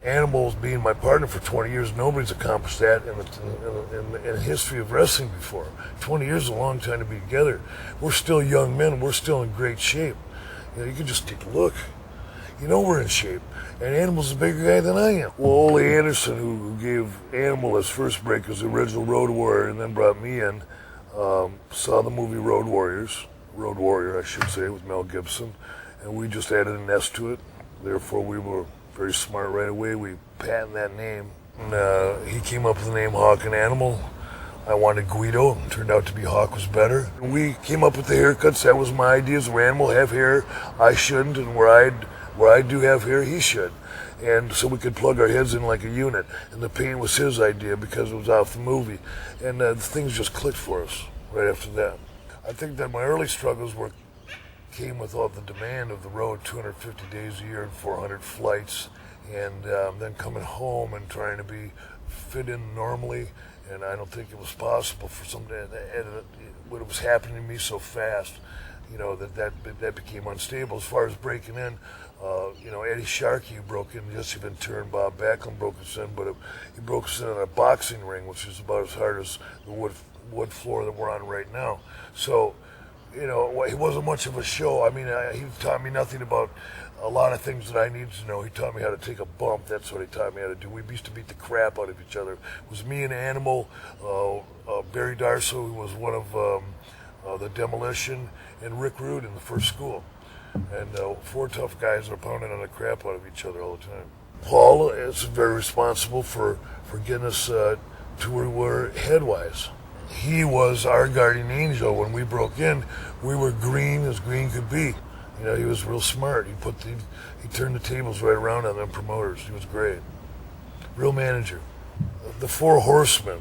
Animals being my partner for 20 years, nobody's accomplished that in the history of wrestling before. 20 years is a long time to be together. We're still young men. We're still in great shape. You can just take a look. We're in shape. And Animal's a bigger guy than I am. Well, Ole Anderson, who gave Animal his first break as the original Road Warrior and then brought me in, saw the movie Road Warrior, I should say, with Mel Gibson, and we just added an S to it. Therefore, we were very smart right away. We patented that name. And he came up with the name Hawk and Animal. I wanted Guido. It turned out to be Hawk was better. And we came up with the haircuts. That was my ideas. Where Animal have hair, I shouldn't. And where I do have hair, he should. And so we could plug our heads in like a unit. And the paint was his idea because it was off the movie. And things just clicked for us right after that. I think that my early struggles came with all the demand of the road, 250 days a year and 400 flights, and then coming home and trying to fit in normally, and I don't think it was possible for somebody, when it was happening to me so fast, that became unstable. As far as breaking in, Eddie Sharkey broke in, Jesse Ventura and Bob Backlund broke us in, but he broke us in a boxing ring, which is about as hard as the wood floor that we're on right now. So, he wasn't much of a show. I mean, he taught me nothing about a lot of things that I needed to know. He taught me how to take a bump. That's what he taught me how to do. We used to beat the crap out of each other. It was me and Animal, Barry Darso, who was one of the Demolition, and Rick Rude in the first school. And 4 tough guys are pounding on the crap out of each other all the time. Paul is very responsible for getting us to where we were head-wise. He was our guardian angel. When we broke in, we were green as green could be. He was real smart. He turned the tables right around on them promoters. He was great. Real manager. The 4 horsemen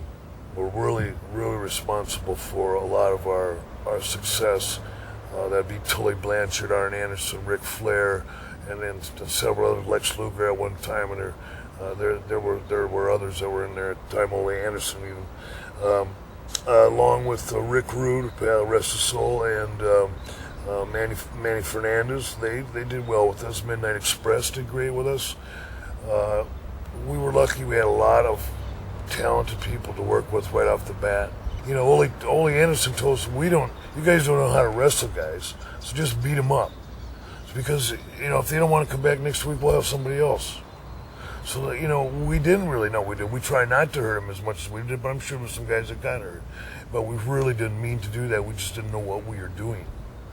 were really, really responsible for a lot of our success. That'd be Tully Blanchard, Arn Anderson, Ric Flair, and then several others, Lex Luger at one time, and there were others that were in there at the time, Ole Anderson even. Along with Rick Rude, rest his soul, and Manny Fernandez. They did well with us. Midnight Express did great with us. We were lucky we had a lot of talented people to work with right off the bat. Ole Anderson told us, you guys don't know how to wrestle guys, so just beat them up. It's because, if they don't want to come back next week, we'll have somebody else. So, we didn't really know we did. We tried not to hurt him as much as we did, but I'm sure there were some guys that got hurt. But we really didn't mean to do that. We just didn't know what we were doing.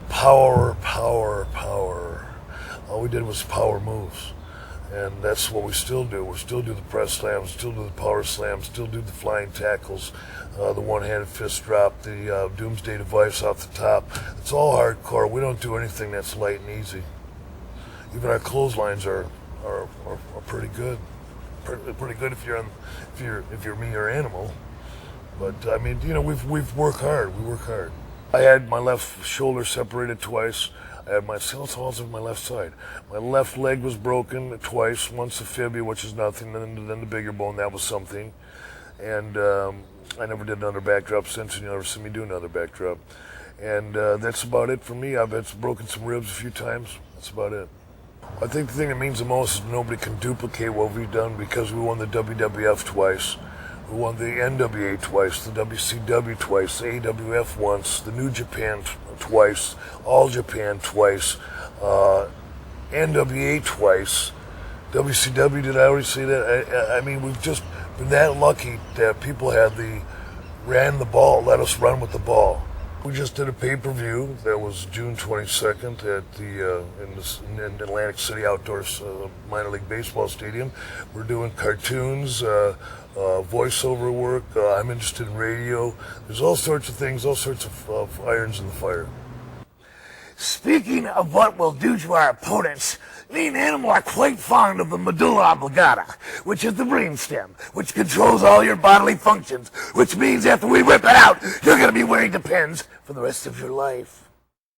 Power, power, power. All we did was power moves. And that's what we still do. We still do the press slams, still do the power slams, still do the flying tackles, the one-handed fist drop, the doomsday device off the top. It's all hardcore. We don't do anything that's light and easy. Even our clotheslines are pretty good. Pretty good if you're me or Animal. But I mean, we've worked hard. We work hard. I had my left shoulder separated twice. I had my cells on my left side. My left leg was broken twice. Once the fibula, which is nothing, then the bigger bone, that was something. And I never did another backdrop since, and you'll never see me do another backdrop. And that's about it for me. I've broken some ribs a few times. That's about it. I think the thing that means the most is nobody can duplicate what we've done because we won the WWF twice. We won the NWA twice, the WCW twice, the AWF once, the New Japan twice, All Japan twice, NWA twice, WCW, did I already say that? I mean, we've just been that lucky that people ran the ball, let us run with the ball. We just did a pay-per-view that was June 22nd at in Atlantic City Outdoors minor league baseball stadium. We're doing cartoons, voiceover work. I'm interested in radio. There's all sorts of things, all sorts of irons in the fire. Speaking of what we'll do to our opponents, me and Animal are quite fond of the medulla oblongata, which is the brainstem, which controls all your bodily functions, which means after we rip it out, you're going to be wearing Depends for the rest of your life.